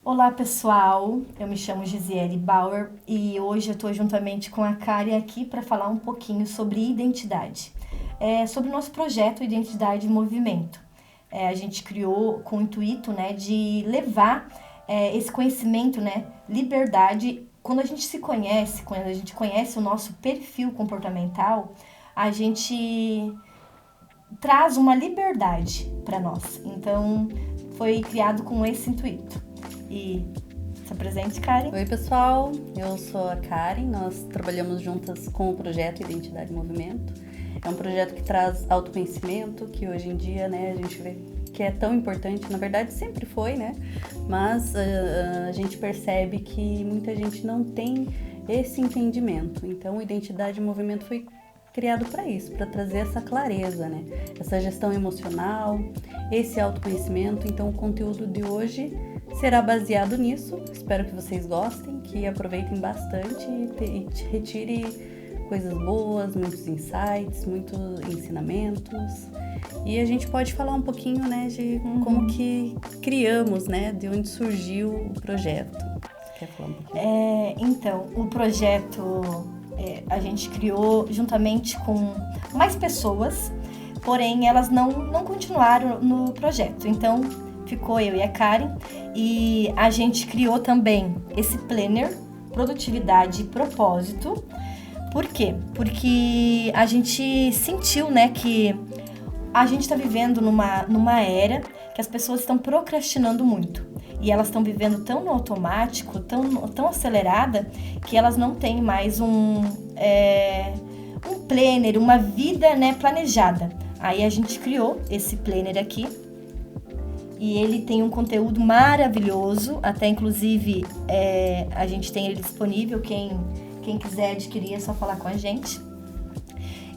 Olá pessoal, eu me chamo Gisele Bauer e hoje eu estou juntamente com a Karen aqui para falar um pouquinho sobre identidade, sobre o nosso projeto Identidade em Movimento. A gente criou com o intuito, né, de levar esse conhecimento, né, liberdade. Quando a gente se conhece, quando a gente conhece o nosso perfil comportamental, a gente traz uma liberdade para nós. Então, foi criado com esse intuito. E se apresente, Karen. Oi, pessoal, eu sou a Karen, nós trabalhamos juntas com o projeto Identidade em Movimento. É um projeto que traz autoconhecimento, que hoje em dia, né, a gente vê que é tão importante, na verdade sempre foi, né, mas a gente percebe que muita gente não tem esse entendimento. Então, o Identidade em Movimento foi criado para isso, para trazer essa clareza, né, essa gestão emocional, esse autoconhecimento. Então, o conteúdo de hoje será baseado nisso. Espero que vocês gostem, que aproveitem bastante e retire coisas boas, muitos insights, muitos ensinamentos. E a gente pode falar um pouquinho, né, de como que criamos, né, de onde surgiu o projeto. Você quer falar um pouquinho? Então, o projeto a gente criou juntamente com mais pessoas, porém elas não continuaram no projeto. Então, ficou eu e a Karen e a gente criou também esse planner, produtividade e propósito. Por quê? Porque a gente sentiu, né, que a gente está vivendo numa era que as pessoas estão procrastinando muito. E elas estão vivendo tão no automático, tão acelerada, que elas não têm mais um planner, uma vida, né, planejada. Aí a gente criou esse planner aqui. E ele tem um conteúdo maravilhoso, até inclusive a gente tem ele disponível, quem quiser adquirir é só falar com a gente.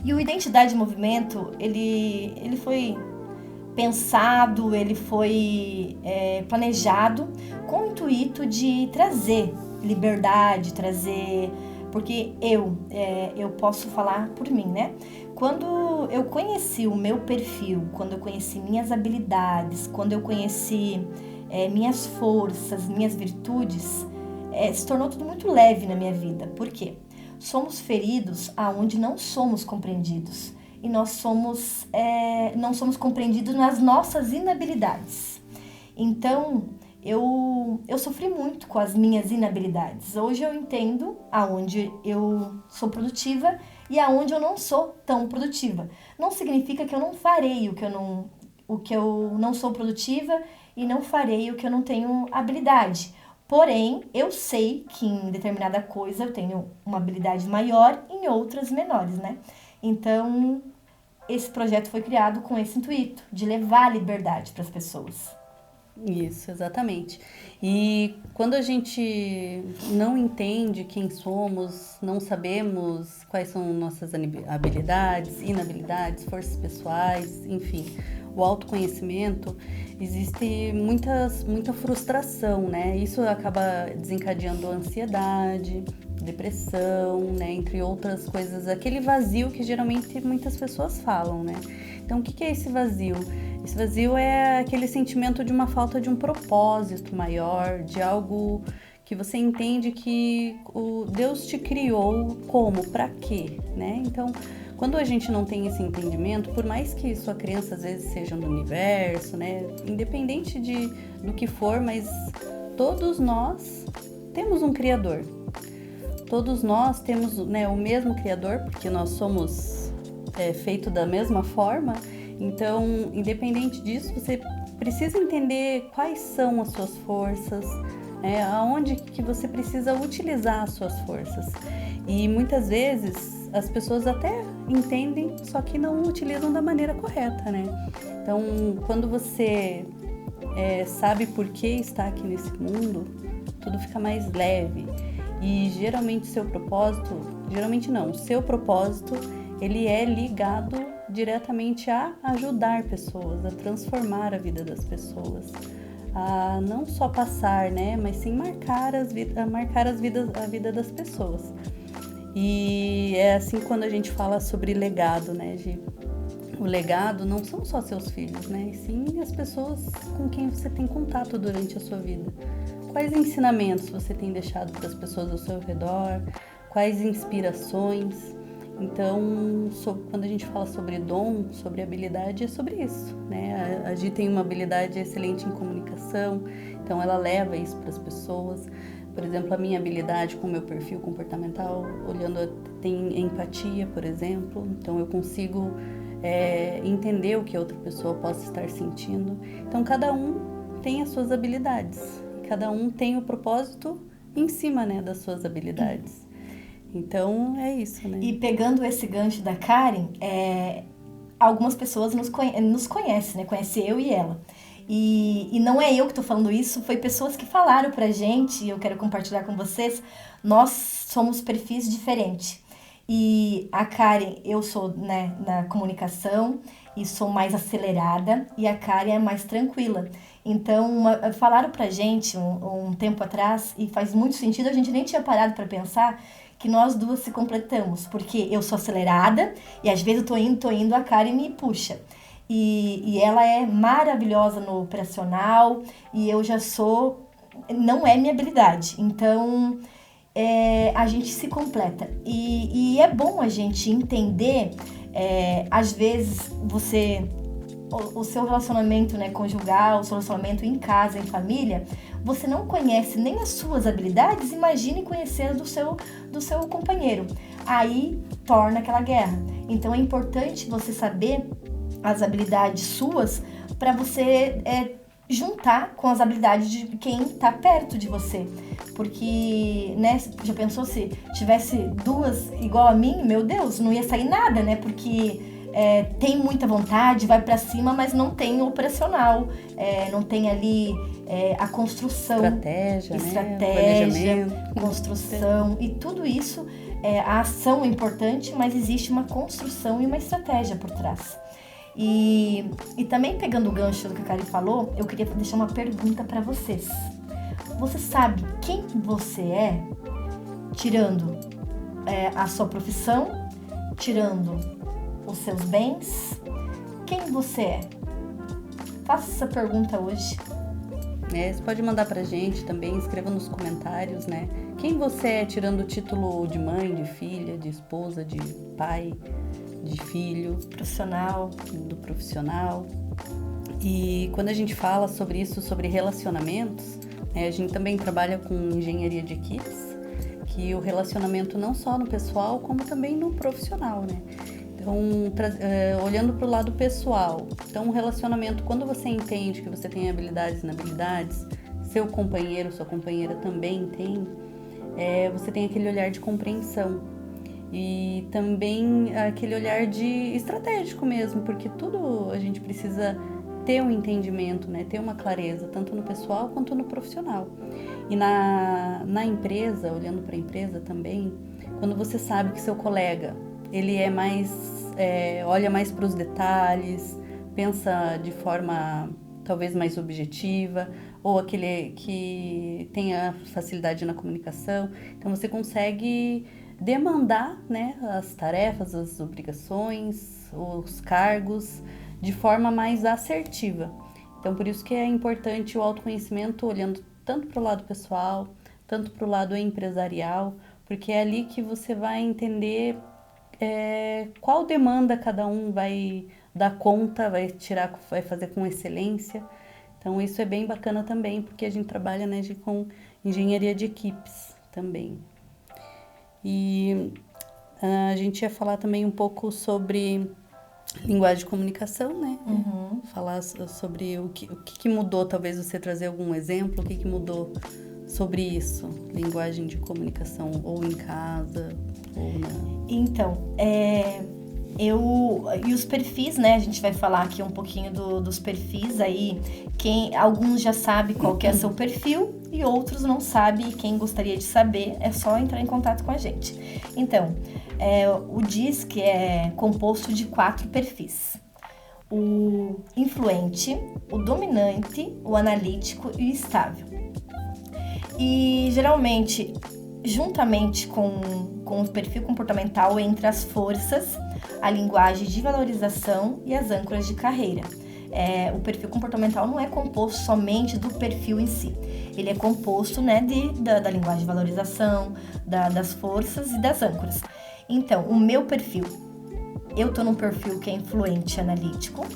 E o Identidade em Movimento, ele foi pensado, ele foi planejado com o intuito de trazer liberdade, porque eu posso falar por mim, né? Quando eu conheci o meu perfil, quando eu conheci minhas habilidades, quando eu conheci minhas forças, minhas virtudes, se tornou tudo muito leve na minha vida. Por quê? Somos feridos aonde não somos compreendidos. E nós não somos compreendidos nas nossas inabilidades. Então, eu sofri muito com as minhas inabilidades. Hoje eu entendo aonde eu sou produtiva e aonde eu não sou tão produtiva. Não significa que eu não farei o que eu não sou produtiva e não farei o que eu não tenho habilidade. Porém, eu sei que em determinada coisa eu tenho uma habilidade maior, em outras menores, né? Então, esse projeto foi criado com esse intuito, de levar a liberdade para as pessoas. Isso, exatamente. E quando a gente não entende quem somos, não sabemos quais são nossas habilidades, inabilidades, forças pessoais, enfim, o autoconhecimento, existe muita frustração, né? Isso acaba desencadeando ansiedade, depressão, né? Entre outras coisas, aquele vazio que geralmente muitas pessoas falam, né? Então, o que é esse vazio? Esse vazio é aquele sentimento de uma falta de um propósito maior, de algo que você entende que o Deus te criou como, para quê, né? Então, quando a gente não tem esse entendimento, por mais que sua crença às vezes seja no universo, né? Independente do que for, mas todos nós temos um Criador. Todos nós temos, né, o mesmo Criador, porque nós somos feito da mesma forma. Então, independente disso, você precisa entender quais são as suas forças, aonde que você precisa utilizar as suas forças. E muitas vezes as pessoas até entendem, só que não utilizam da maneira correta, né? Então, quando você sabe por que está aqui nesse mundo, tudo fica mais leve. E geralmente seu propósito, ele é ligado diretamente a ajudar pessoas, a transformar a vida das pessoas, a não só passar, né, mas sim marcar a vida das pessoas. E é assim quando a gente fala sobre legado, né, o legado não são só seus filhos, né, e sim as pessoas com quem você tem contato durante a sua vida. quais ensinamentos você tem deixado para as pessoas ao seu redor, quais inspirações. Então, quando a gente fala sobre dom, sobre habilidade, é sobre isso, né? A Gi tem uma habilidade excelente em comunicação, então ela leva isso para as pessoas. Por exemplo, a minha habilidade com o meu perfil comportamental, tem empatia, por exemplo, então eu consigo entender o que a outra pessoa possa estar sentindo. Então, cada um tem as suas habilidades, cada um tem o propósito em cima, né, das suas habilidades. Então, é isso, né? E pegando esse gancho da Karen, algumas pessoas nos conhecem, né? Conhecem eu e ela. E não é eu que tô falando isso, foi pessoas que falaram pra gente, e eu quero compartilhar com vocês, nós somos perfis diferentes. E a Karen, eu sou, né, na comunicação e sou mais acelerada, e a Karen é mais tranquila. Então, falaram pra gente um tempo atrás, e faz muito sentido, a gente nem tinha parado pra pensar, que nós duas se completamos, porque eu sou acelerada e às vezes eu tô indo, a Karen me puxa. E ela é maravilhosa no operacional e eu já sou, não é minha habilidade. Então, a gente se completa. E é bom a gente entender, às vezes o seu relacionamento, né, conjugal, o seu relacionamento em casa, em família, você não conhece nem as suas habilidades, imagine conhecer do seu companheiro. Aí torna aquela guerra. Então é importante você saber as habilidades suas para você juntar com as habilidades de quem está perto de você. Porque, né, já pensou se tivesse duas igual a mim? Meu Deus, não ia sair nada, né? Porque tem muita vontade, vai pra cima, mas não tem o operacional, não tem ali a construção, estratégia, né? Construção, e tudo isso, a ação é importante, mas existe uma construção e uma estratégia por trás. E também pegando o gancho do que a Karen falou, eu queria deixar uma pergunta para vocês. Você sabe quem você é, tirando a sua profissão, tirando os seus bens? Quem você é? Faça essa pergunta hoje. Você pode mandar pra gente também, escreva nos comentários, né? Quem você é, tirando o título de mãe, de filha, de esposa, de pai, de filho, do profissional. E quando a gente fala sobre isso, sobre relacionamentos, a gente também trabalha com engenharia de equipes, que o relacionamento não só no pessoal, como também no profissional, né? Então, olhando para o lado pessoal, então um relacionamento, quando você entende que você tem habilidades e inabilidades, seu companheiro, sua companheira também tem, você tem aquele olhar de compreensão e também aquele olhar de estratégico mesmo, porque tudo a gente precisa ter um entendimento, né? Ter uma clareza, tanto no pessoal quanto no profissional. E na empresa, olhando para a empresa também, quando você sabe que seu colega ele olha mais para os detalhes, pensa de forma talvez mais objetiva, ou aquele que tem a facilidade na comunicação. Então você consegue demandar, né, as tarefas, as obrigações, os cargos de forma mais assertiva. Então por isso que é importante o autoconhecimento, olhando tanto para o lado pessoal, tanto para o lado empresarial, porque é ali que você vai entender qual demanda cada um vai dar conta, vai fazer com excelência. Então isso é bem bacana também, porque a gente trabalha, né, com engenharia de equipes também. E a gente ia falar também um pouco sobre linguagem de comunicação, né? Uhum. Falar sobre o que mudou, talvez você trazer algum exemplo, o que mudou sobre isso, linguagem de comunicação, ou em casa, ou na... Então, e os perfis, né? A gente vai falar aqui um pouquinho dos perfis aí. Alguns já sabem qual que é seu perfil e outros não sabem. Quem gostaria de saber é só entrar em contato com a gente. Então, o DISC é composto de 4 perfis: o influente, o dominante, o analítico e o estável. E geralmente, juntamente com o perfil comportamental, entra as forças, a linguagem de valorização e as âncoras de carreira. O perfil comportamental não é composto somente do perfil em si. ele é composto, né, da linguagem de valorização, das forças e das âncoras. Então, o meu perfil, eu tô num perfil que é influente analítico,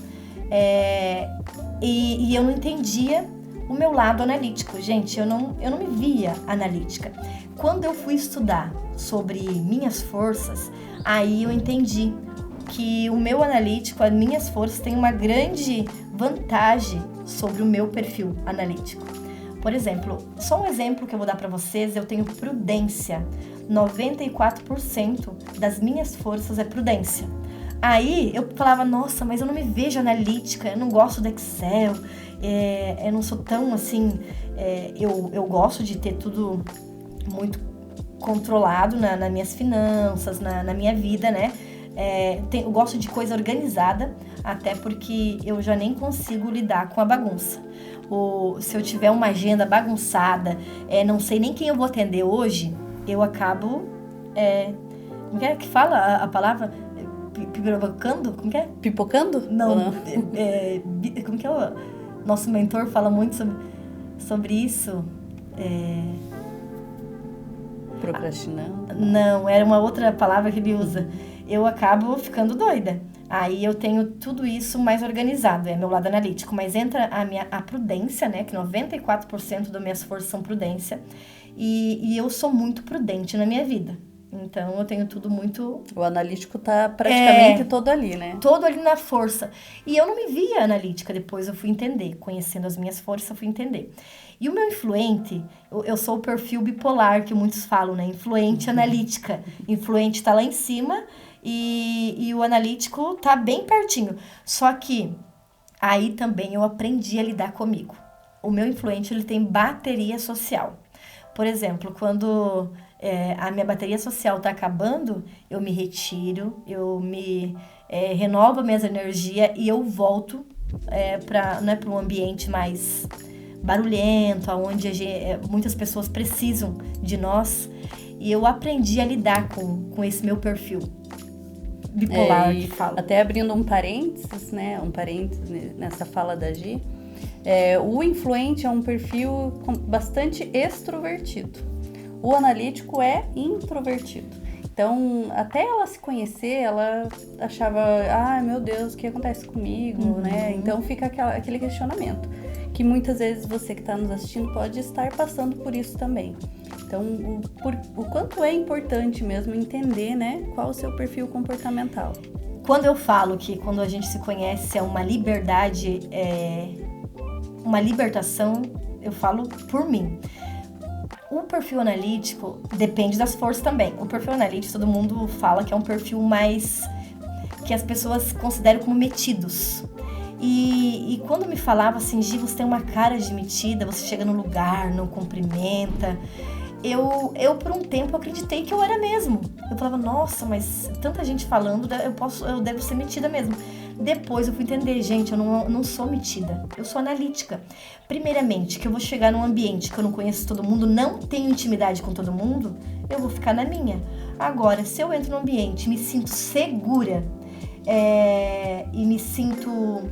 e eu não entendia o meu lado analítico. Gente, eu não me via analítica. Quando eu fui estudar sobre minhas forças, aí eu entendi que o meu analítico, as minhas forças, têm uma grande vantagem sobre o meu perfil analítico. Por exemplo, só um exemplo que eu vou dar para vocês, eu tenho prudência. 94% das minhas forças é prudência. Aí eu falava, nossa, mas eu não me vejo analítica, eu não gosto do Excel, eu não sou tão assim, eu gosto de ter tudo muito controlado nas minhas finanças, na minha vida, né? Eu gosto de coisa organizada, até porque eu já nem consigo lidar com a bagunça. Se eu tiver uma agenda bagunçada, não sei nem quem eu vou atender hoje, eu acabo... como é que fala a palavra? Pipocando? Como que é? Pipocando? Não. Como que é? O nosso mentor fala muito sobre isso. Procrastinando? Não, era uma outra palavra que ele usa. Eu acabo ficando doida. Aí eu tenho tudo isso mais organizado, é meu lado analítico. Mas entra a prudência, né? Que 94% das minhas forças são prudência. E eu sou muito prudente na minha vida. Então, eu tenho tudo muito... O analítico tá praticamente todo ali, né? Todo ali na força. E eu não me via analítica, depois eu fui entender. Conhecendo as minhas forças, eu fui entender. E o meu influente, eu sou o perfil bipolar, que muitos falam, né? Influente analítica. Influente tá lá em cima e o analítico tá bem pertinho. Só que aí também eu aprendi a lidar comigo. O meu influente, ele tem bateria social. Por exemplo, quando... a minha bateria social tá acabando, eu me retiro, eu me renovo minhas energias e eu volto para um ambiente mais barulhento, onde muitas pessoas precisam de nós. E eu aprendi a lidar com esse meu perfil bipolar que fala. Até abrindo um parênteses, né? Um parênteses nessa fala da Gi. O influente é um perfil bastante extrovertido. O analítico é introvertido. Então, até ela se conhecer, ela achava, meu Deus, o que acontece comigo, né? Então, fica aquele questionamento, que muitas vezes você que está nos assistindo pode estar passando por isso também. Então, o quanto é importante mesmo entender, né, qual o seu perfil comportamental. Quando eu falo que quando a gente se conhece é uma liberdade, uma libertação, eu falo por mim. O perfil analítico depende das forças também. O perfil analítico, todo mundo fala que é um perfil mais... que as pessoas consideram como metidos. E quando me falava assim, Gi, você tem uma cara de metida, você chega no lugar, não cumprimenta... Eu por um tempo acreditei que eu era mesmo. Eu falava, nossa, mas tanta gente falando, eu devo ser metida mesmo. Depois eu fui entender, gente, eu não sou metida, eu sou analítica. Primeiramente, que eu vou chegar num ambiente que eu não conheço todo mundo, não tenho intimidade com todo mundo, eu vou ficar na minha. Agora, se eu entro num ambiente, me sinto segura e me sinto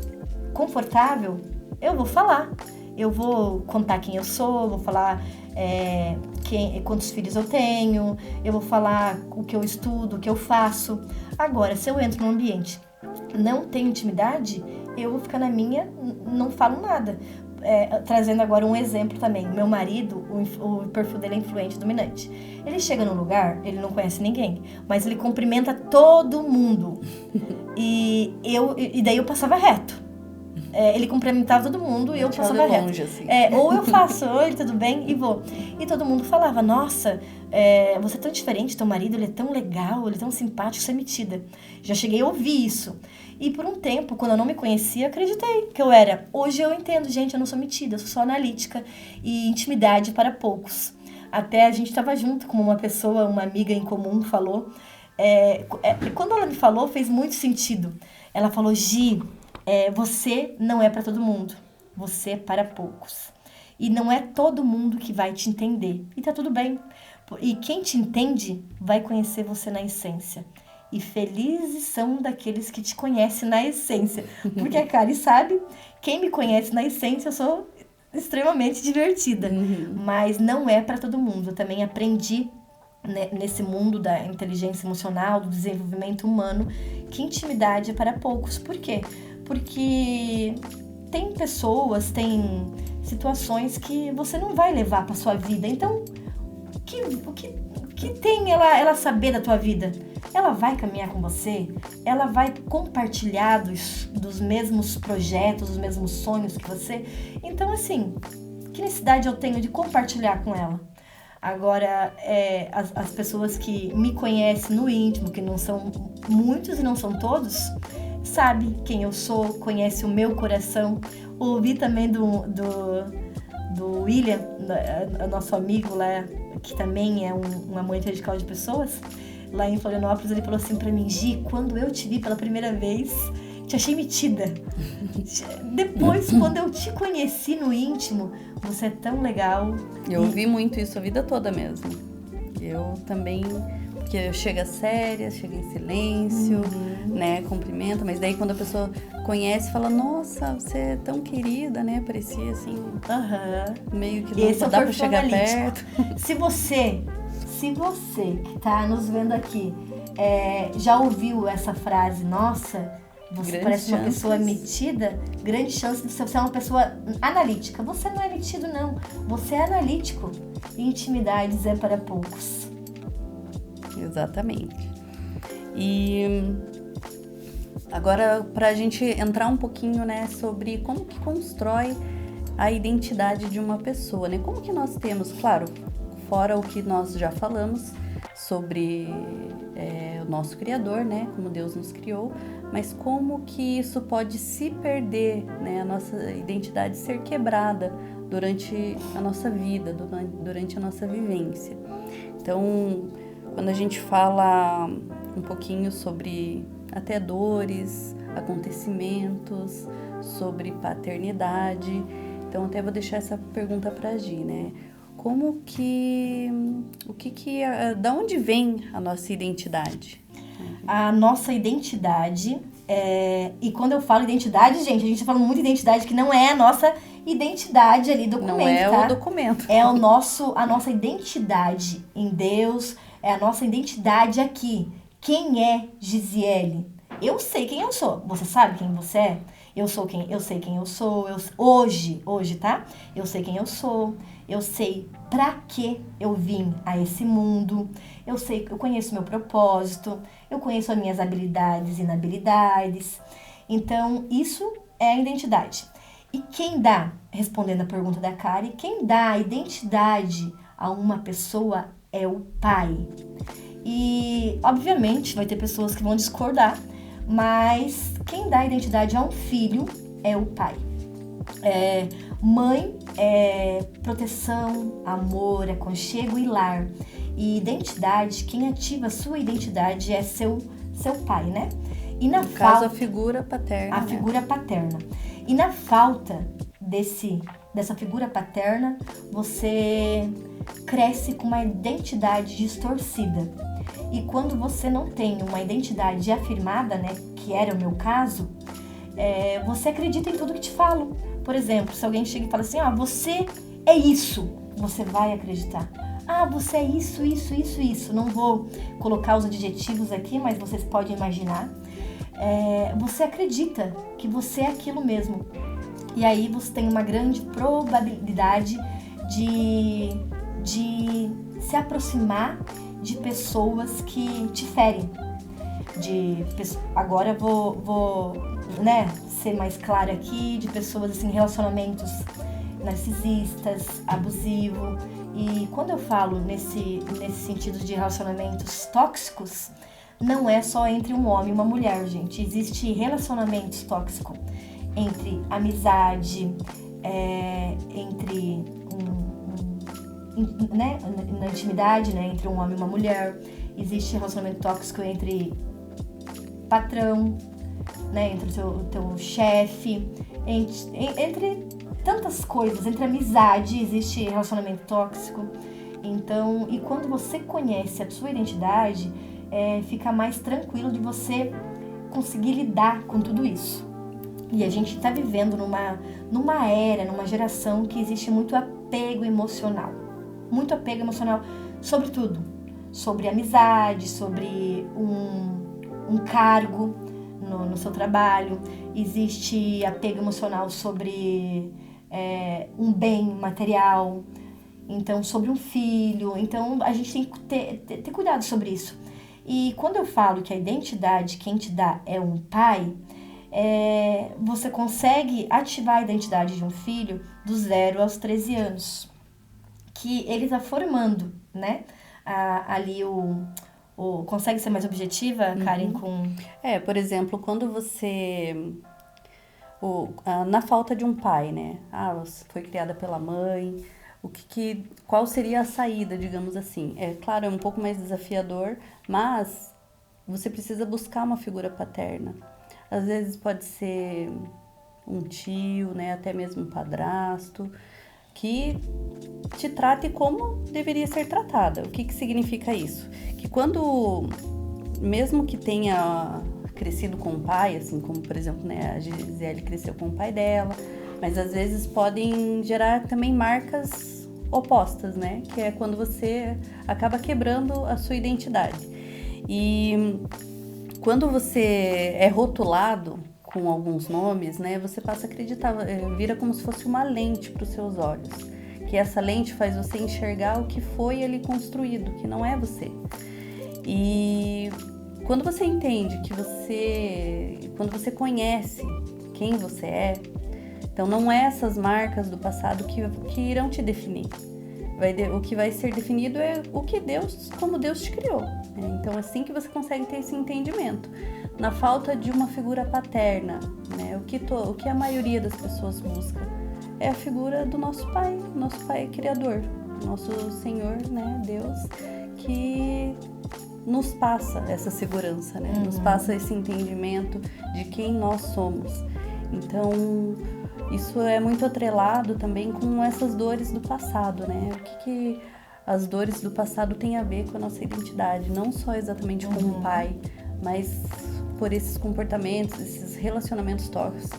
confortável, eu vou falar. Eu vou contar quem eu sou, eu vou falar quantos filhos eu tenho, eu vou falar o que eu estudo, o que eu faço. Agora, se eu entro num ambiente não tenho intimidade, eu vou ficar na minha, não falo nada. Trazendo agora um exemplo também. Meu marido, o perfil dele é influente dominante. Ele chega num lugar, ele não conhece ninguém, mas ele cumprimenta todo mundo. E daí eu passava reto. Ele cumprimentava todo mundo e eu passava reto. Longe, assim. Ou eu faço, oi, tudo bem? E vou. E todo mundo falava, nossa, você é tão diferente, teu marido, ele é tão legal, ele é tão simpático, você é metida. Já cheguei a ouvir isso. E por um tempo, quando eu não me conhecia, acreditei que eu era. Hoje eu entendo, gente, eu não sou metida, eu sou só analítica e intimidade para poucos. Até a gente estava junto, como uma pessoa, uma amiga em comum falou. Quando ela me falou, fez muito sentido. Ela falou, Gi, você não é para todo mundo, você é para poucos. E não é todo mundo que vai te entender. E tá tudo bem. E quem te entende vai conhecer você na essência. E felizes são daqueles que te conhecem na essência. Porque a Kari sabe, quem me conhece na essência, eu sou extremamente divertida. Mas não é para todo mundo. Eu também aprendi, né, nesse mundo da inteligência emocional, do desenvolvimento humano, que intimidade é para poucos. Por quê? Porque tem pessoas, tem situações que você não vai levar para sua vida. Então, o que tem ela saber da tua vida? Ela vai caminhar com você? Ela vai compartilhar dos mesmos projetos, dos mesmos sonhos que você? Então, assim, que necessidade eu tenho de compartilhar com ela? Agora, as pessoas que me conhecem no íntimo, que não são muitos e não são todos, sabe quem eu sou, conhece o meu coração. Ouvi também do William, nosso amigo lá, que também é um amante radical de pessoas, lá em Florianópolis. Ele falou assim pra mim: Gi, quando eu te vi pela primeira vez, te achei metida. Depois, quando eu te conheci no íntimo, você é tão legal. Eu ouvi muito isso a vida toda mesmo. Eu também, porque eu chego séria, chego em silêncio, né, cumprimenta, mas daí quando a pessoa conhece, fala: nossa, você é tão querida, né, parecia assim, meio que não dá pra chegar perto. Se você que tá nos vendo aqui, já ouviu essa frase: nossa, você parece uma pessoa metida, grande chance de você ser uma pessoa analítica. Você não é metido, não. Você é analítico. E intimidades é para poucos. Exatamente. E agora, para a gente entrar um pouquinho, né, sobre como que constrói a identidade de uma pessoa, né? Como que nós temos, claro, fora o que nós já falamos sobre o nosso Criador, né? Como Deus nos criou, mas como que isso pode se perder, né? A nossa identidade ser quebrada durante a nossa vida, durante a nossa vivência. Então, quando a gente fala um pouquinho sobre até dores, acontecimentos, sobre paternidade, então até vou deixar essa pergunta pra Gi, né? Como que, da onde vem a nossa identidade? A nossa identidade, e quando eu falo identidade, gente, a gente tá falando muito de identidade que não é a nossa identidade ali, documento, não é tá? o documento. É a nossa identidade em Deus, é a nossa identidade aqui. Quem é Gisiele? Eu sei quem eu sou. Você sabe quem você é? Eu sei quem eu sou. Hoje, tá? Eu sei quem eu sou. Eu sei pra que eu vim a esse mundo. Eu conheço meu propósito. Eu conheço as minhas habilidades e inabilidades. Então, isso é a identidade. E quem dá, respondendo a pergunta da Kari, quem dá a identidade a uma pessoa é o pai. E, obviamente, vai ter pessoas que vão discordar, mas quem dá a identidade a um filho é o pai. Mãe é proteção, amor, aconchego e lar. E identidade, quem ativa a sua identidade é seu pai, né? E no caso, a figura paterna. A figura paterna. E na falta dessa figura paterna, você cresce com uma identidade distorcida. E quando você não tem uma identidade afirmada, né, que era o meu caso, você acredita em tudo que te falam. Por exemplo, se alguém chega e fala assim: você é isso, você vai acreditar. Você é isso. Não vou colocar os adjetivos aqui, mas vocês podem imaginar. Você acredita que você é aquilo mesmo. E aí você tem uma grande probabilidade de se aproximar de pessoas que te ferem. Agora eu vou ser mais clara aqui, de pessoas assim, relacionamentos narcisistas, abusivos. E quando eu falo nesse sentido de relacionamentos tóxicos, não é só entre um homem e uma mulher, gente. Existe relacionamentos tóxicos entre amizade, entre na intimidade, né, entre um homem e uma mulher. Existe relacionamento tóxico entre patrão, né, entre o teu chefe, entre tantas coisas, entre amizade existe relacionamento tóxico. Então, e quando você conhece a sua identidade, fica mais tranquilo de você conseguir lidar com tudo isso. E a gente está vivendo numa era, numa geração que existe muito apego emocional. Muito apego emocional sobre tudo. Sobre amizade, sobre um cargo no seu trabalho. Existe apego emocional sobre um bem material. Então, sobre um filho. Então, a gente tem que ter cuidado sobre isso. E quando eu falo que a identidade, quem te dá é um pai, você consegue ativar a identidade de um filho do 0 aos 13 anos. Que ele está formando, né? Ali consegue ser mais objetiva, Karen, com... Por exemplo, quando você... na falta de um pai, né? Você foi criada pela mãe... Qual seria a saída, digamos assim? É claro, é um pouco mais desafiador, mas você precisa buscar uma figura paterna. Às vezes pode ser um tio, né? Até mesmo um padrasto, que te trate como deveria ser tratada. O que significa isso? Que quando, mesmo que tenha crescido com o pai, assim como, por exemplo, né, a Gisele cresceu com o pai dela, mas às vezes podem gerar também marcas opostas, né? Que é quando você acaba quebrando a sua identidade. E quando você é rotulado com alguns nomes, né? Você passa a acreditar, vira como se fosse uma lente para os seus olhos. Que essa lente faz você enxergar o que foi ali construído, que não é você. E quando você entende quando você conhece quem você é, então não é essas marcas do passado que irão te definir. O que vai ser definido é como Deus te criou. Né? Então é assim que você consegue ter esse entendimento. Na falta de uma figura paterna, né? O que a maioria das pessoas busca é a figura do nosso Pai Criador, nosso Senhor, né? Deus, que nos passa essa segurança, né? Nos passa esse entendimento de quem nós somos. Então, isso é muito atrelado também com essas dores do passado, né? O que as dores do passado têm a ver com a nossa identidade, não só exatamente com o pai, mas por esses comportamentos, esses relacionamentos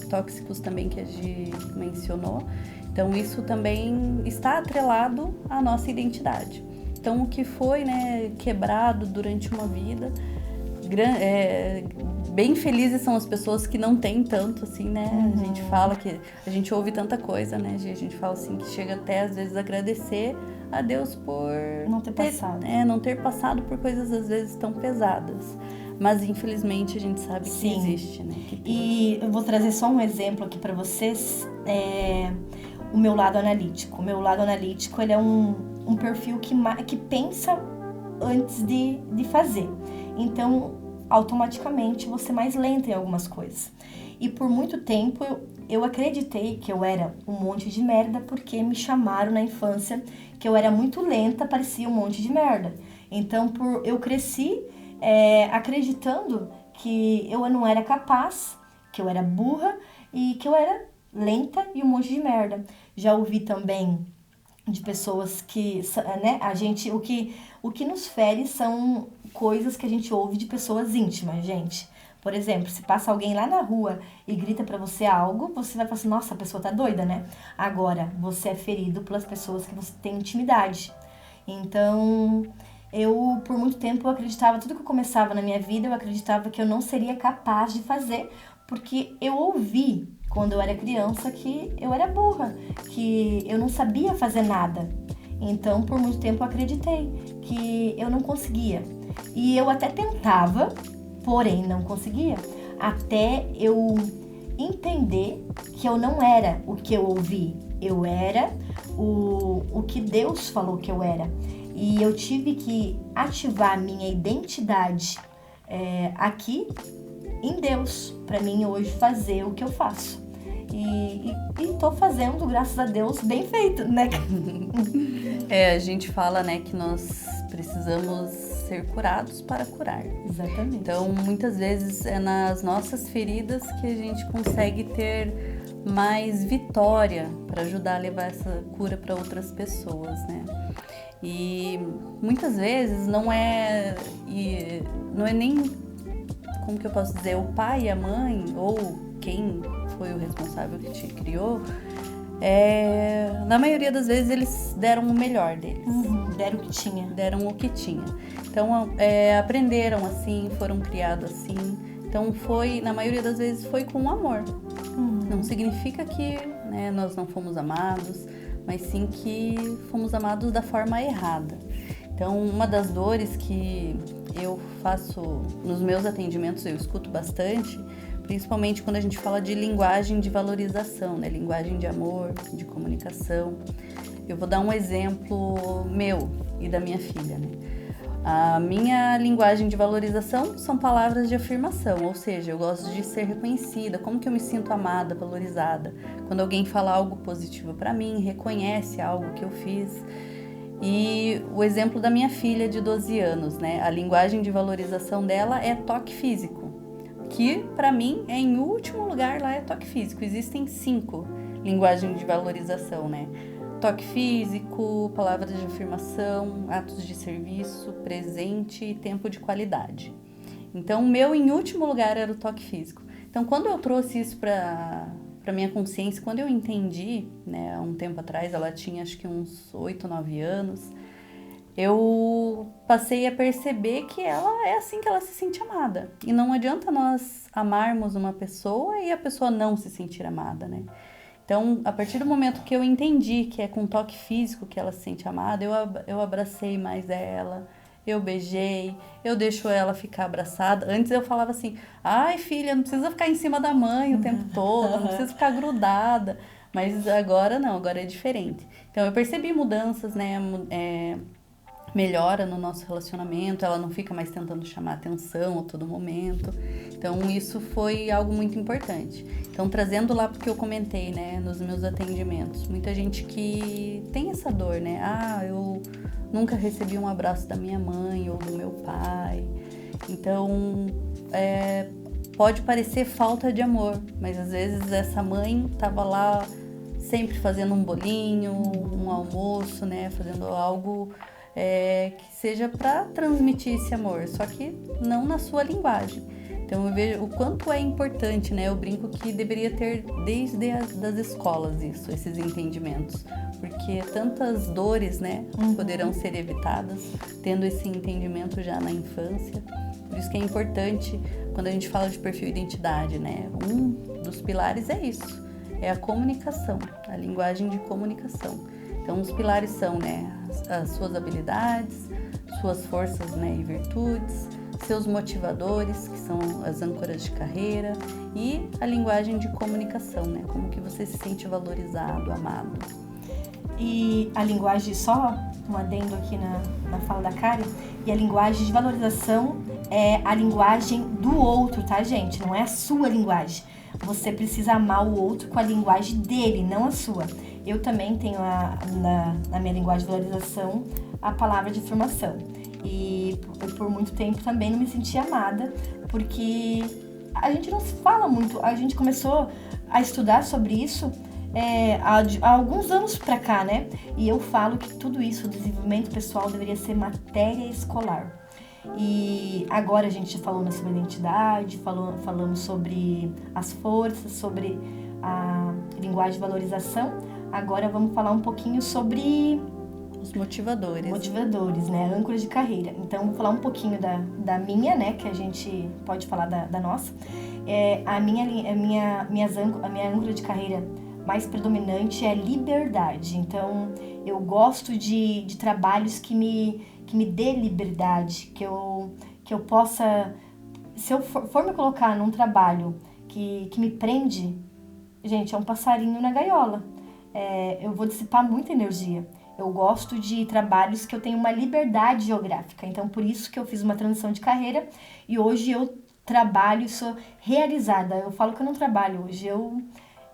tóxicos também que a gente mencionou. Então, isso também está atrelado à nossa identidade. Então, o que foi, né, quebrado durante uma vida, bem felizes são as pessoas que não têm tanto, assim, né? A gente fala que a gente ouve tanta coisa, né? A gente fala assim que chega até às vezes a agradecer a Deus por não ter passado. Não ter passado por coisas às vezes tão pesadas. Mas infelizmente a gente sabe que existe, né? E eu vou trazer só um exemplo aqui para vocês, o meu lado analítico. O meu lado analítico, ele é um perfil que pensa antes de fazer. Então, automaticamente, você é mais lenta em algumas coisas. E por muito tempo, eu acreditei que eu era um monte de merda, porque me chamaram na infância que eu era muito lenta, parecia um monte de merda. Então, eu cresci acreditando que eu não era capaz, que eu era burra e que eu era lenta e um monte de merda. Já ouvi também de pessoas que, né, o que nos fere são coisas que a gente ouve de pessoas íntimas, gente. Por exemplo, se passa alguém lá na rua e grita pra você algo, você vai falar assim, nossa, a pessoa tá doida, né? Agora, você é ferido pelas pessoas que você tem intimidade. Então, eu, por muito tempo, eu acreditava, tudo que eu começava na minha vida, eu acreditava que eu não seria capaz de fazer, porque eu ouvi, quando eu era criança, que eu era burra, que eu não sabia fazer nada. Então, por muito tempo, eu acreditei que eu não conseguia. E eu até tentava, porém não conseguia, até eu entender que eu não era o que eu ouvi. Eu era o que Deus falou que eu era. E eu tive que ativar a minha identidade aqui em Deus, para mim hoje fazer o que eu faço. E tô fazendo, graças a Deus, bem feito, né? A gente fala, né, que nós precisamos ser curados para curar. Exatamente. Então, muitas vezes é nas nossas feridas que a gente consegue ter mais vitória para ajudar a levar essa cura para outras pessoas, né? E muitas vezes não é nem, como que eu posso dizer, o pai e a mãe ou quem foi o responsável que te criou, na maioria das vezes eles deram o melhor deles. Deram o que tinha. Deram o que tinha. Então, aprenderam assim, foram criados assim. Então, na maioria das vezes, foi com amor. Não significa que, né, nós não fomos amados, mas sim que fomos amados da forma errada. Então, uma das dores que eu faço nos meus atendimentos, eu escuto bastante, principalmente quando a gente fala de linguagem de valorização, né? Linguagem de amor, de comunicação. Eu vou dar um exemplo meu e da minha filha, né? A minha linguagem de valorização são palavras de afirmação, ou seja, eu gosto de ser reconhecida, como que eu me sinto amada, valorizada. Quando alguém fala algo positivo para mim, reconhece algo que eu fiz. E o exemplo da minha filha de 12 anos, né? A linguagem de valorização dela é toque físico, que para mim em último lugar lá é toque físico. Existem 5 linguagens de valorização, né? Toque físico, palavras de afirmação, atos de serviço, presente e tempo de qualidade. Então, o meu em último lugar era o toque físico. Então, quando eu trouxe isso para minha consciência, quando eu entendi, né, há um tempo atrás, ela tinha acho que uns 8, 9 anos, eu passei a perceber que ela é assim que ela se sente amada. E não adianta nós amarmos uma pessoa e a pessoa não se sentir amada, né? Então, a partir do momento que eu entendi que é com toque físico que ela se sente amada, eu abracei mais ela, eu beijei, eu deixo ela ficar abraçada. Antes eu falava assim, ai filha, não precisa ficar em cima da mãe o tempo todo, não precisa ficar grudada. Mas agora não, agora é diferente. Então, eu percebi mudanças, né, melhora no nosso relacionamento, ela não fica mais tentando chamar atenção a todo momento. Então, isso foi algo muito importante. Então, trazendo lá porque eu comentei, né, nos meus atendimentos, muita gente que tem essa dor, né? Ah, eu nunca recebi um abraço da minha mãe ou do meu pai. Então, pode parecer falta de amor, mas às vezes essa mãe estava lá sempre fazendo um bolinho, um almoço, né, fazendo algo que seja para transmitir esse amor, só que não na sua linguagem. Então eu vejo o quanto é importante, né? Eu brinco que deveria ter desde das escolas esses entendimentos, porque tantas dores, né, poderão ser evitadas tendo esse entendimento já na infância. Por isso que é importante quando a gente fala de perfil e identidade, né? Um dos pilares é isso, é a comunicação, a linguagem de comunicação. Então os pilares são, né, as suas habilidades, suas forças, né, e virtudes, seus motivadores, que são as âncoras de carreira, e a linguagem de comunicação, né, como que você se sente valorizado, amado. E a linguagem, só um adendo aqui na fala da Karen, e a linguagem de valorização é a linguagem do outro, tá, gente? Não é a sua linguagem. Você precisa amar o outro com a linguagem dele, não a sua. Eu também tenho na minha linguagem de valorização a palavra de afirmação. E por muito tempo também não me senti amada, porque a gente não se fala muito. A gente começou a estudar sobre isso há alguns anos pra cá, né? E eu falo que tudo isso, o desenvolvimento pessoal, deveria ser matéria escolar. E agora a gente falou sobre identidade, falamos sobre as forças, sobre a linguagem de valorização. Agora vamos falar um pouquinho sobre os motivadores. Motivadores, né? Âncoras de carreira. Então, vou falar um pouquinho da minha, né? Que a gente pode falar da nossa. A minha âncora de carreira mais predominante é liberdade. Então, eu gosto de trabalhos que me dê liberdade, que eu possa... Se eu for me colocar num trabalho que me prende, gente, é um passarinho na gaiola. Eu vou dissipar muita energia. Eu gosto de trabalhos que eu tenho uma liberdade geográfica. Então, por isso que eu fiz uma transição de carreira e hoje eu trabalho e sou realizada. Eu falo que eu não trabalho hoje.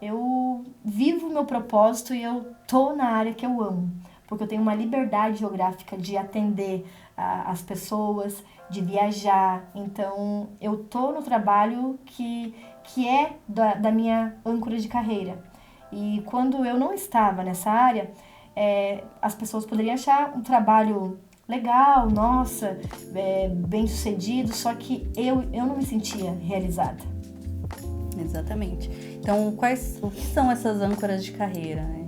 Eu vivo o meu propósito e eu tô na área que eu amo. Porque eu tenho uma liberdade geográfica de atender as pessoas, de viajar. Então, eu tô no trabalho que é da minha âncora de carreira. E quando eu não estava nessa área... as pessoas poderiam achar um trabalho legal, nossa, bem sucedido, só que eu não me sentia realizada. Exatamente. Então, o que são essas âncoras de carreira, né?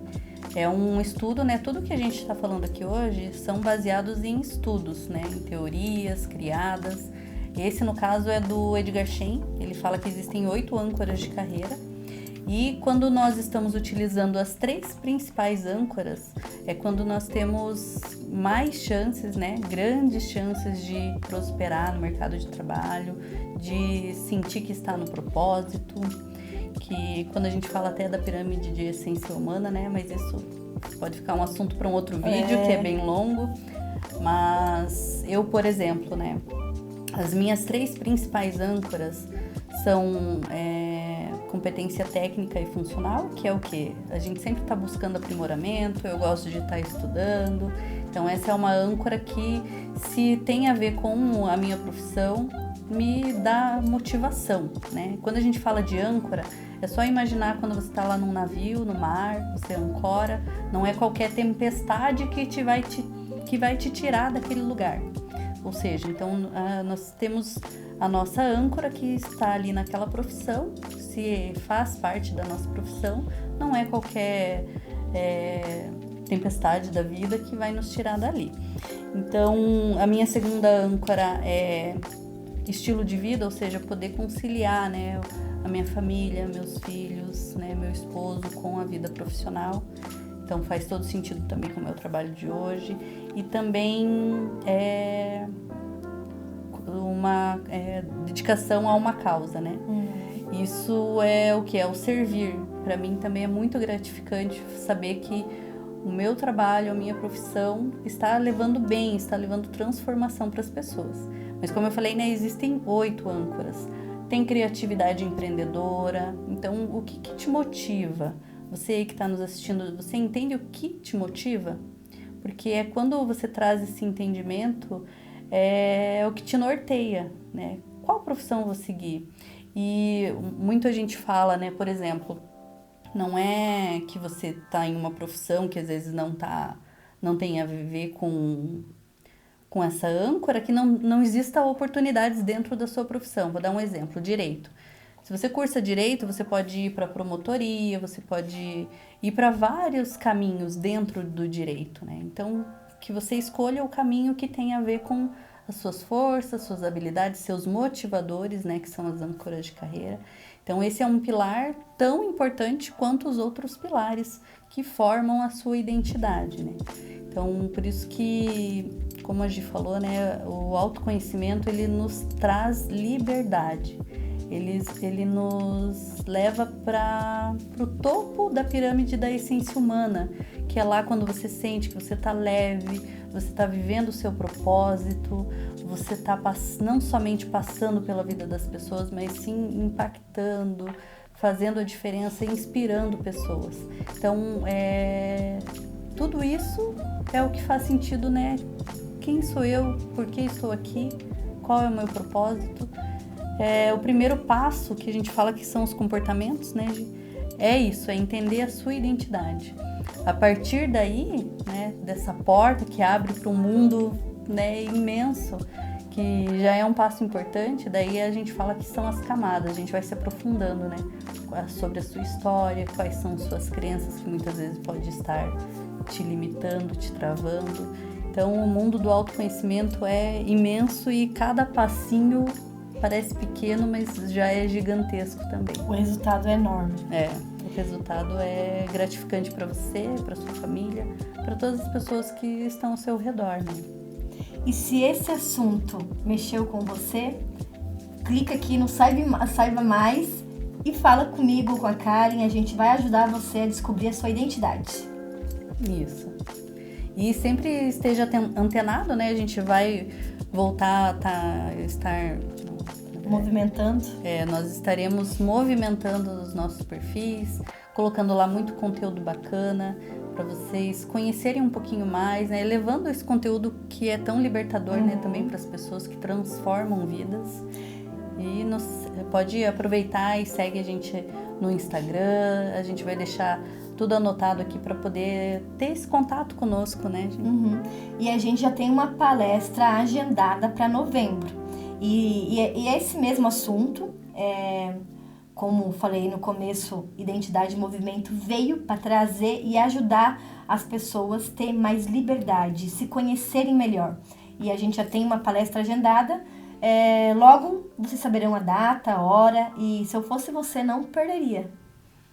É um estudo, né? Tudo que a gente está falando aqui hoje são baseados em estudos, né? Em teorias criadas. Esse, no caso, é do Edgar Schein. Ele fala que existem 8 âncoras de carreira. E quando nós estamos utilizando as 3 principais âncoras, é quando nós temos mais chances, né? Grandes chances de prosperar no mercado de trabalho, de sentir que está no propósito. Que quando a gente fala até da pirâmide de essência humana, né? Mas isso pode ficar um assunto para um outro vídeo, que é bem longo. Mas eu, por exemplo, né? As minhas 3 principais âncoras são competência técnica e funcional, que é o quê? A gente sempre está buscando aprimoramento, eu gosto de estar estudando. Então essa é uma âncora que, se tem a ver com a minha profissão, me dá motivação, né? Quando a gente fala de âncora, é só imaginar quando você está lá num navio, no mar, você ancora, não é qualquer tempestade que vai te tirar daquele lugar. Ou seja, então nós temos a nossa âncora que está ali naquela profissão, se faz parte da nossa profissão, não é qualquer tempestade da vida que vai nos tirar dali. Então, a minha segunda âncora é estilo de vida, ou seja, poder conciliar, né, a minha família, meus filhos, né, meu esposo com a vida profissional. Então faz todo sentido também com o meu trabalho de hoje. E também uma dedicação a uma causa, né? Isso é o que? É o servir. Para mim também é muito gratificante saber que o meu trabalho, a minha profissão está levando bem, está levando transformação para as pessoas. Mas como eu falei, né, existem 8 âncoras. Tem criatividade empreendedora. Então, o que te motiva? Você aí que está nos assistindo, você entende o que te motiva? Porque é quando você traz esse entendimento, é o que te norteia, né? Qual profissão eu vou seguir? E muita gente fala, né, por exemplo, não é que você está em uma profissão que às vezes não tem a ver com essa âncora, que não exista oportunidades dentro da sua profissão. Vou dar um exemplo, direito. Se você cursa direito, você pode ir para promotoria, você pode ir para vários caminhos dentro do direito, né? Então, que você escolha o caminho que tem a ver com as suas forças, suas habilidades, seus motivadores, né, que são as âncoras de carreira. Então, esse é um pilar tão importante quanto os outros pilares que formam a sua identidade, né? Então, por isso que, como a Gi falou, né, o autoconhecimento, ele nos traz liberdade. Ele nos leva para o topo da pirâmide da essência humana, que é lá quando você sente que você está leve, você está vivendo o seu propósito, você está não somente passando pela vida das pessoas, mas sim impactando, fazendo a diferença, inspirando pessoas. Então, tudo isso é o que faz sentido, né? Quem sou eu? Por que estou aqui? Qual é o meu propósito? O primeiro passo que a gente fala que são os comportamentos, né? É isso, é entender a sua identidade. A partir daí, né, dessa porta que abre para um mundo, né, imenso, que já é um passo importante, daí a gente fala que são as camadas, a gente vai se aprofundando, né, sobre a sua história, quais são suas crenças que muitas vezes pode estar te limitando, te travando. Então, o mundo do autoconhecimento é imenso e cada passinho parece pequeno, mas já é gigantesco também. O resultado é enorme. O resultado é gratificante para você, para sua família, para todas as pessoas que estão ao seu redor, né? E se esse assunto mexeu com você, clica aqui no Saiba Mais e fala comigo, com a Karen, a gente vai ajudar você a descobrir a sua identidade. Isso. E sempre esteja antenado, né? A gente vai voltar a estar movimentando. Nós estaremos movimentando os nossos perfis, colocando lá muito conteúdo bacana para vocês conhecerem um pouquinho mais, né? Levando esse conteúdo que é tão libertador, né? Também para as pessoas que transformam vidas. E pode aproveitar e segue a gente no Instagram. A gente vai deixar tudo anotado aqui para poder ter esse contato conosco, né, gente? E a gente já tem uma palestra agendada para novembro. E é esse mesmo assunto, como falei no começo, Identidade e Movimento veio para trazer e ajudar as pessoas a ter mais liberdade, se conhecerem melhor. E a gente já tem uma palestra agendada, logo vocês saberão a data, a hora, e se eu fosse você, não perderia.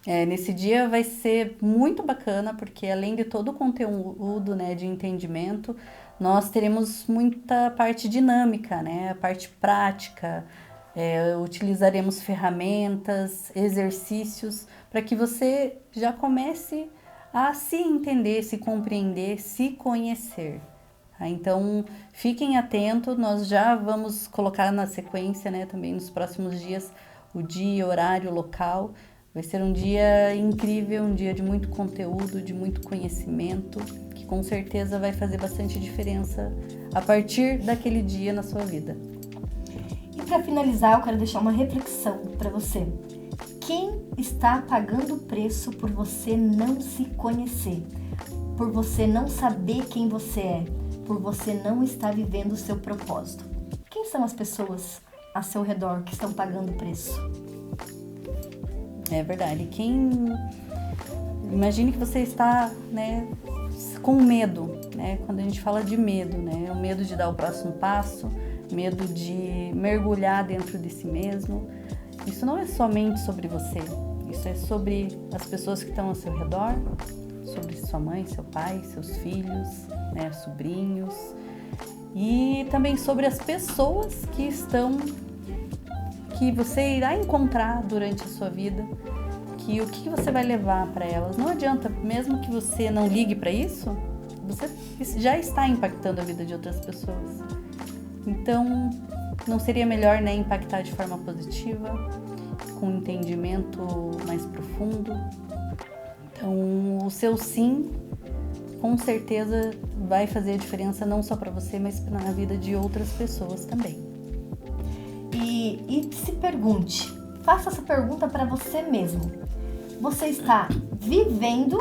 Nesse dia vai ser muito bacana, porque além de todo o conteúdo, né, de entendimento, nós teremos muita parte dinâmica, né, a parte prática, utilizaremos ferramentas, exercícios, para que você já comece a se entender, se compreender, se conhecer. Tá? Então, fiquem atentos, nós já vamos colocar na sequência, né, também nos próximos dias, o dia, horário, local. Vai ser um dia incrível, um dia de muito conteúdo, de muito conhecimento, que com certeza vai fazer bastante diferença a partir daquele dia na sua vida. E para finalizar, eu quero deixar uma reflexão para você. Quem está pagando o preço por você não se conhecer? Por você não saber quem você é? Por você não estar vivendo o seu propósito? Quem são as pessoas ao seu redor que estão pagando o preço? É verdade. Imagine que você está, né, com medo, né? Quando a gente fala de medo, né? O medo de dar o próximo passo, medo de mergulhar dentro de si mesmo. Isso não é somente sobre você. Isso é sobre as pessoas que estão ao seu redor, sobre sua mãe, seu pai, seus filhos, né, sobrinhos. E também sobre as pessoas que você irá encontrar durante a sua vida, que o que você vai levar para elas. Não adianta, mesmo que você não ligue para isso, você já está impactando a vida de outras pessoas. Então, não seria melhor, né, impactar de forma positiva, com um entendimento mais profundo? Então, o seu sim, com certeza, vai fazer a diferença não só para você, mas na vida de outras pessoas também. E se pergunte, faça essa pergunta para você mesmo. Você está vivendo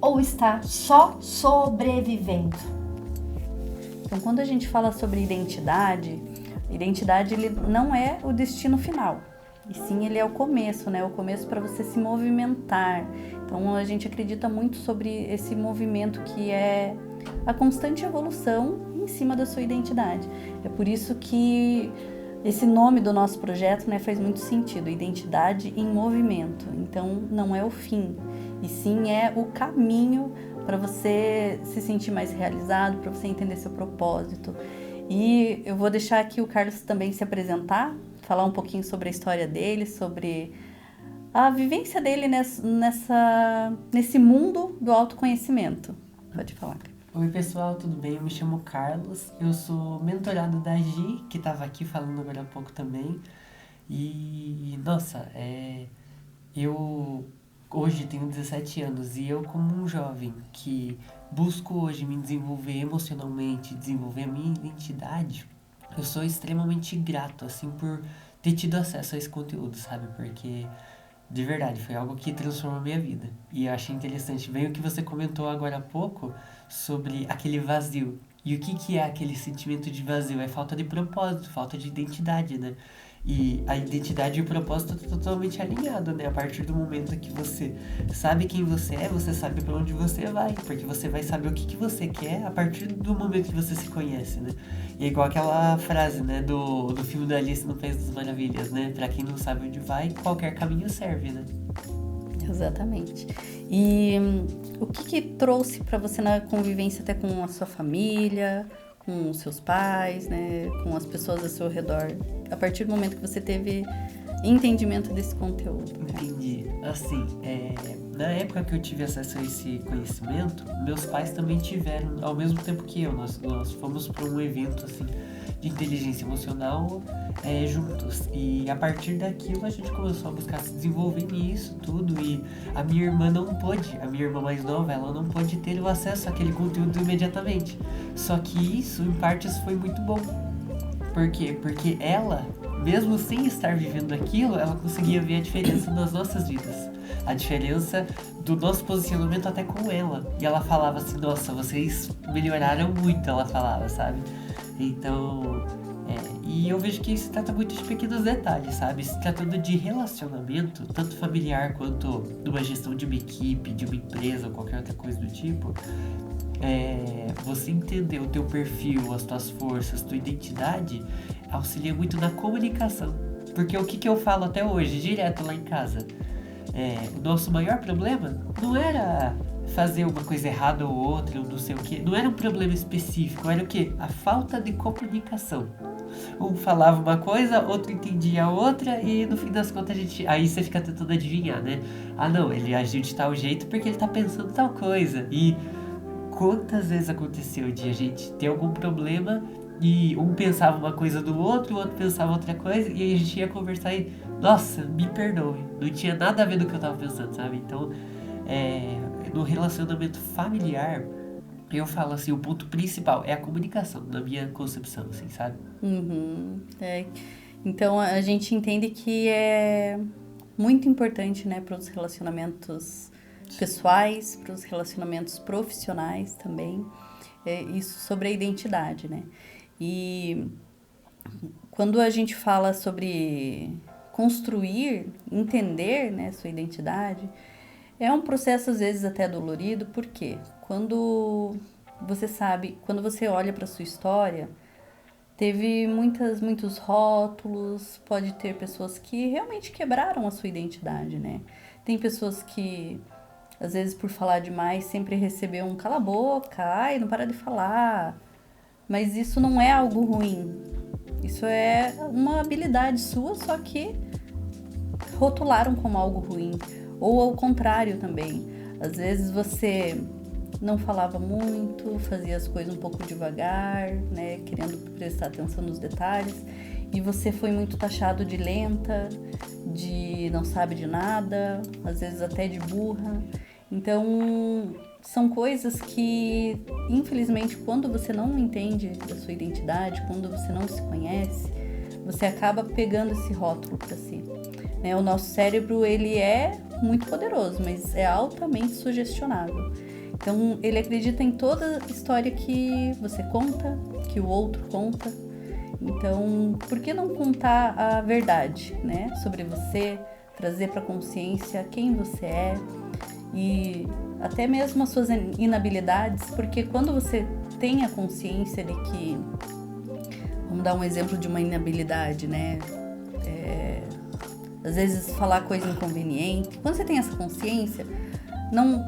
ou está só sobrevivendo? Então, quando a gente fala sobre identidade ele não é o destino final. E sim, ele é o começo, né? O começo para você se movimentar. Então, a gente acredita muito sobre esse movimento que é a constante evolução em cima da sua identidade. É por isso que esse nome do nosso projeto, né, faz muito sentido, Identidade em Movimento. Então, não é o fim, e sim é o caminho para você se sentir mais realizado, para você entender seu propósito. E eu vou deixar aqui o Carlos também se apresentar, falar um pouquinho sobre a história dele, sobre a vivência dele nesse mundo do autoconhecimento. Pode falar. Oi pessoal, tudo bem? Eu me chamo Carlos, eu sou mentorado da Gi, que estava aqui falando agora há pouco também. E, nossa, eu hoje tenho 17 anos e eu, como um jovem que busco hoje me desenvolver emocionalmente, desenvolver a minha identidade, eu sou extremamente grato, assim, por ter tido acesso a esse conteúdo, sabe? Porque, de verdade, foi algo que transformou a minha vida. E eu achei interessante, bem o que você comentou agora há pouco, sobre aquele vazio. E o que é aquele sentimento de vazio? É falta de propósito, falta de identidade, né? E a identidade e o propósito estão totalmente alinhados, né? A partir do momento que você sabe quem você é, você sabe para onde você vai. Porque você vai saber o que você quer a partir do momento que você se conhece, né? E é igual aquela frase, né? Do filme da Alice no País das Maravilhas, né? Pra quem não sabe onde vai, qualquer caminho serve, né? Exatamente. E o que trouxe para você na convivência até com a sua família, com os seus pais, né, com as pessoas ao seu redor, a partir do momento que você teve entendimento desse conteúdo? Entendi. Assim, na época que eu tive acesso a esse conhecimento, meus pais também tiveram, ao mesmo tempo que eu. Nós fomos para um evento, assim, de inteligência emocional juntos. E a partir daquilo a gente começou a buscar se desenvolver nisso tudo. E a minha irmã mais nova, ela não pôde ter o acesso àquele conteúdo imediatamente. Só que isso, em partes, foi muito bom. Por quê? Porque ela, mesmo sem estar vivendo aquilo, ela conseguia ver a diferença nas nossas vidas. A diferença do nosso posicionamento até com ela. E ela falava assim, nossa, vocês melhoraram muito, ela falava, sabe? Então, E eu vejo que se trata muito de pequenos detalhes, sabe? Se tratando de relacionamento, tanto familiar quanto numa gestão de uma equipe, de uma empresa ou qualquer outra coisa do tipo, você entender o teu perfil, as tuas forças, tua identidade, auxilia muito na comunicação. Porque o que eu falo até hoje, direto lá em casa, o nosso maior problema não era fazer uma coisa errada ou outra, ou não sei o que, não era um problema específico, era o quê? A falta de comunicação. Um falava uma coisa, outro entendia a outra, e no fim das contas aí você fica tentando adivinhar, né? Ah não, ele agiu de tal jeito porque ele tá pensando tal coisa. E quantas vezes aconteceu de a gente ter algum problema e um pensava uma coisa do outro, o outro pensava outra coisa, e aí a gente ia conversar e, nossa, me perdoe, não tinha nada a ver do que eu tava pensando, sabe? Então, no relacionamento familiar, eu falo assim, o ponto principal é a comunicação, na minha concepção, assim, sabe? Então, a gente entende que é muito importante, né, para os relacionamentos pessoais, para os relacionamentos profissionais também, isso sobre a identidade, né? E quando a gente fala sobre construir, entender, né, sua identidade, é um processo às vezes até dolorido, porque quando você olha para sua história, teve muitos rótulos, pode ter pessoas que realmente quebraram a sua identidade, né? Tem pessoas que, às vezes, por falar demais, sempre recebeu um cala a boca, ai, não para de falar. Mas isso não é algo ruim. Isso é uma habilidade sua, só que rotularam como algo ruim. Ou ao contrário também. Às vezes você não falava muito, fazia as coisas um pouco devagar, né, querendo prestar atenção nos detalhes, e você foi muito taxado de lenta, de não sabe de nada, às vezes até de burra. Então, são coisas que, infelizmente, quando você não entende da sua identidade, quando você não se conhece, você acaba pegando esse rótulo para si. O nosso cérebro, ele é muito poderoso, mas é altamente sugestionável. Então, ele acredita em toda história que você conta, que o outro conta. Então, por que não contar a verdade, né, sobre você, trazer para a consciência quem você é e até mesmo as suas inabilidades, porque quando você tem a consciência de que, vamos dar um exemplo de uma inabilidade, né, às vezes falar coisa inconveniente, quando você tem essa consciência,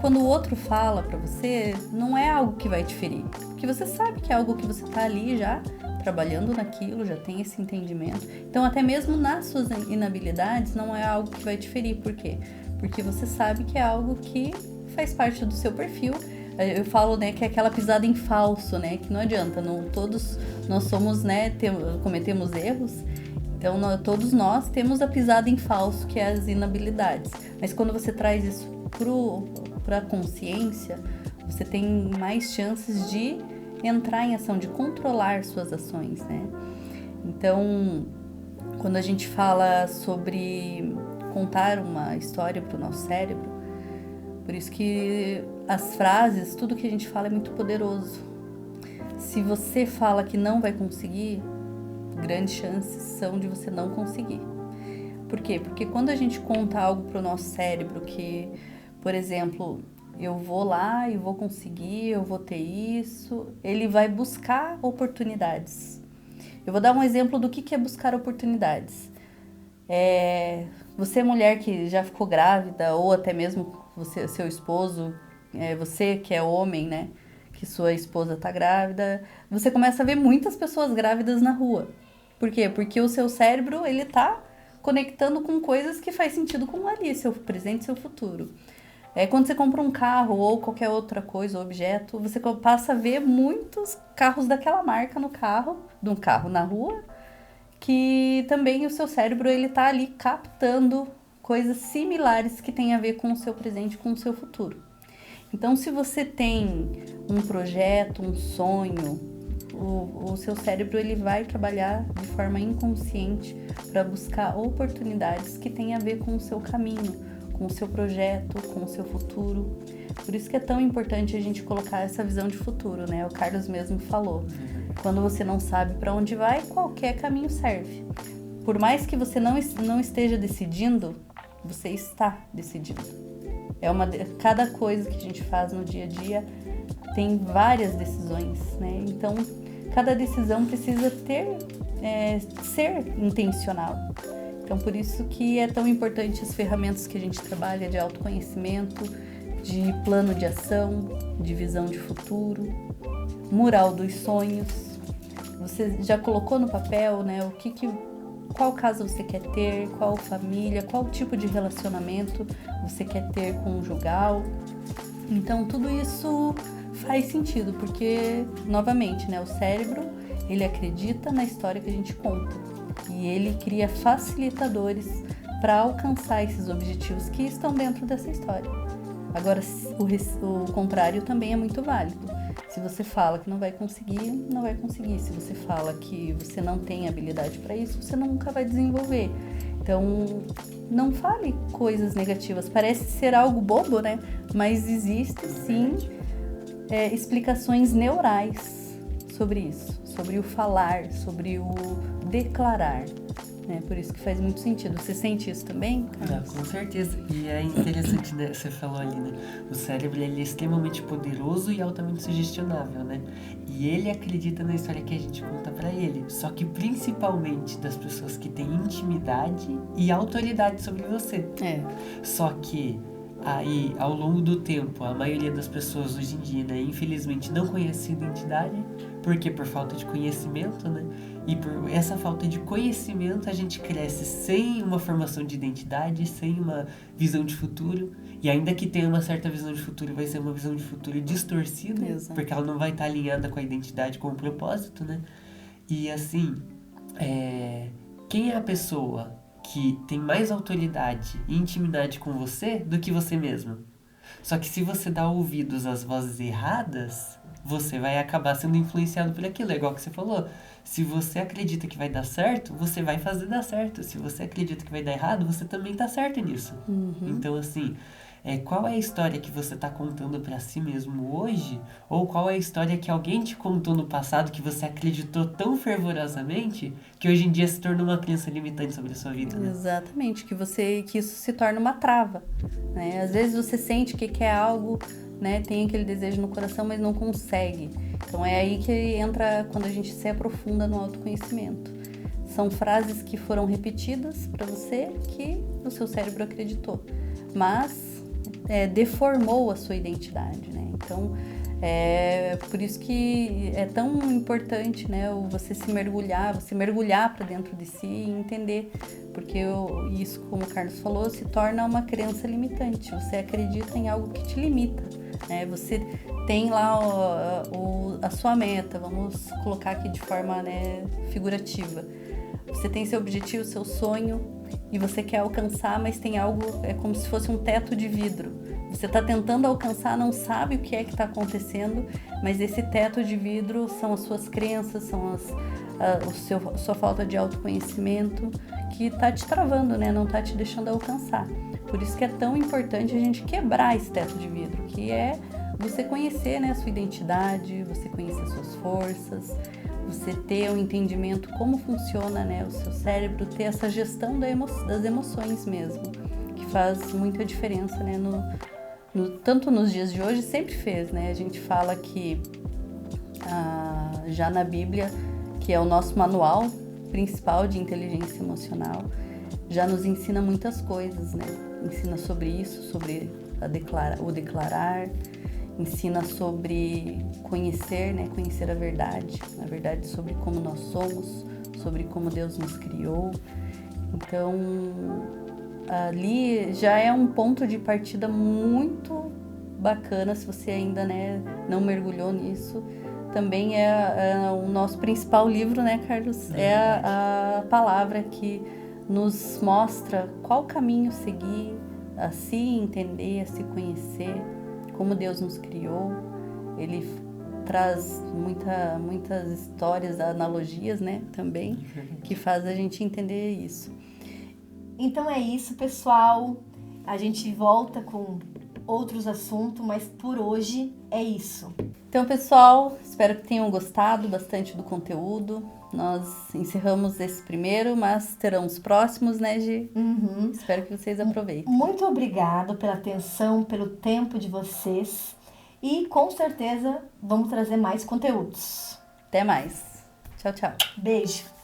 quando o outro fala pra você, não é algo que vai te ferir, porque você sabe que é algo que você tá ali já trabalhando naquilo, já tem esse entendimento. Então, até mesmo nas suas inabilidades, não é algo que vai te ferir. Por quê? Porque você sabe que é algo que faz parte do seu perfil. Eu falo, né, que é aquela pisada em falso, né, que não adianta, todos nós somos, né, cometemos erros. Então, todos nós temos a pisada em falso, que é as inabilidades. Mas quando você traz isso para a consciência, você tem mais chances de entrar em ação, de controlar suas ações, né? Então, quando a gente fala sobre contar uma história para o nosso cérebro, por isso que as frases, tudo que a gente fala é muito poderoso. Se você fala que não vai conseguir, grandes chances são de você não conseguir. Por quê? Porque quando a gente conta algo para o nosso cérebro que, por exemplo, eu vou lá e vou conseguir, eu vou ter isso, ele vai buscar oportunidades. Eu vou dar um exemplo do que é buscar oportunidades. Você, mulher que já ficou grávida, ou até mesmo você, seu esposo, você que é homem, né, que sua esposa está grávida, você começa a ver muitas pessoas grávidas na rua. Por quê? Porque o seu cérebro, ele tá conectando com coisas que faz sentido com ali, seu presente e seu futuro. Quando você compra um carro ou qualquer outra coisa, objeto, você passa a ver muitos carros daquela marca no carro na rua, que também o seu cérebro, ele tá ali captando coisas similares que tem a ver com o seu presente e com o seu futuro. Então, se você tem um projeto, um sonho, o seu cérebro, ele vai trabalhar de forma inconsciente para buscar oportunidades que têm a ver com o seu caminho, com o seu projeto, com o seu futuro. Por isso que é tão importante a gente colocar essa visão de futuro, né? O Carlos mesmo falou. Quando você não sabe para onde vai, qualquer caminho serve. Por mais que você não esteja decidindo, você está decidindo. Cada coisa que a gente faz no dia a dia tem várias decisões, né? Então, cada decisão precisa ser intencional. Então, por isso que é tão importante as ferramentas que a gente trabalha de autoconhecimento, de plano de ação, de visão de futuro, mural dos sonhos. Você já colocou no papel, né, qual casa você quer ter, qual família, qual tipo de relacionamento você quer ter conjugal. Então, tudo isso faz sentido, porque, novamente, né, o cérebro, ele acredita na história que a gente conta e ele cria facilitadores para alcançar esses objetivos que estão dentro dessa história. Agora, o contrário também é muito válido. Se você fala que não vai conseguir, não vai conseguir. Se você fala que você não tem habilidade para isso, você nunca vai desenvolver. Então, não fale coisas negativas. Parece ser algo bobo, né? Mas existe sim explicações neurais sobre isso, sobre o falar, sobre o declarar. Por isso que faz muito sentido. Você sente isso também, Carlos? Com certeza. E é interessante, né? Você falou ali, né? O cérebro, ele é extremamente poderoso e altamente sugestionável, né? E ele acredita na história que a gente conta pra ele. Só que principalmente das pessoas que têm intimidade e autoridade sobre você. Só que aí, ao longo do tempo, a maioria das pessoas hoje em dia, né? Infelizmente não conhece identidade. Porque por falta de conhecimento, né? E por essa falta de conhecimento, a gente cresce sem uma formação de identidade, sem uma visão de futuro. E ainda que tenha uma certa visão de futuro, vai ser uma visão de futuro distorcida. Exato. Porque ela não vai estar alinhada com a identidade, com o propósito, né? E assim, quem é a pessoa que tem mais autoridade e intimidade com você do que você mesmo? Só que se você dá ouvidos às vozes erradas, você vai acabar sendo influenciado por aquilo. É igual que você falou. Se você acredita que vai dar certo, você vai fazer dar certo. Se você acredita que vai dar errado, você também tá certo nisso. Então, assim, qual é a história que você tá contando pra si mesmo hoje? Ou qual é a história que alguém te contou no passado que você acreditou tão fervorosamente que hoje em dia se tornou uma crença limitante sobre a sua vida, né? Exatamente, que isso se torna uma trava, né? Às vezes você sente que quer algo, né? Tem aquele desejo no coração, mas não consegue. Então é aí que entra quando a gente se aprofunda no autoconhecimento. São frases que foram repetidas para você que o seu cérebro acreditou, mas deformou a sua identidade, né? Então por isso que é tão importante, né? Você mergulhar para dentro de si e entender, porque isso, como o Carlos falou, se torna uma crença limitante. Você acredita em algo que te limita. Você tem lá a sua meta, vamos colocar aqui de forma, né, figurativa. Você tem seu objetivo, seu sonho e você quer alcançar, mas tem algo, é como se fosse um teto de vidro. Você está tentando alcançar, não sabe o que é que está acontecendo, mas esse teto de vidro são as suas crenças, são sua falta de autoconhecimento que está te travando, né? Não está te deixando alcançar. Por isso que é tão importante a gente quebrar esse teto de vidro, que é você conhecer, né, a sua identidade, você conhecer as suas forças, você ter um entendimento como funciona, né, o seu cérebro, ter essa gestão das emoções mesmo, que faz muita diferença, né, tanto nos dias de hoje, sempre fez, né? A gente fala que já na Bíblia, que é o nosso manual principal de inteligência emocional, já nos ensina muitas coisas, né? Ensina sobre isso, sobre o declarar, ensina sobre conhecer, né? Conhecer a verdade sobre como nós somos, sobre como Deus nos criou. Então, ali já é um ponto de partida muito bacana, se você ainda, né, não mergulhou nisso. Também é o nosso principal livro, né, Carlos? É a palavra que nos mostra qual caminho seguir, a se entender, a se conhecer, como Deus nos criou. Ele traz muitas histórias, analogias, né, também, que faz a gente entender isso. Então é isso, pessoal. A gente volta com outros assuntos, mas por hoje é isso. Então, pessoal, espero que tenham gostado bastante do conteúdo. Nós encerramos esse primeiro, mas terão os próximos, né, Gi? Uhum. Espero que vocês aproveitem. Muito obrigado pela atenção, pelo tempo de vocês. E com certeza vamos trazer mais conteúdos. Até mais. Tchau, tchau. Beijo!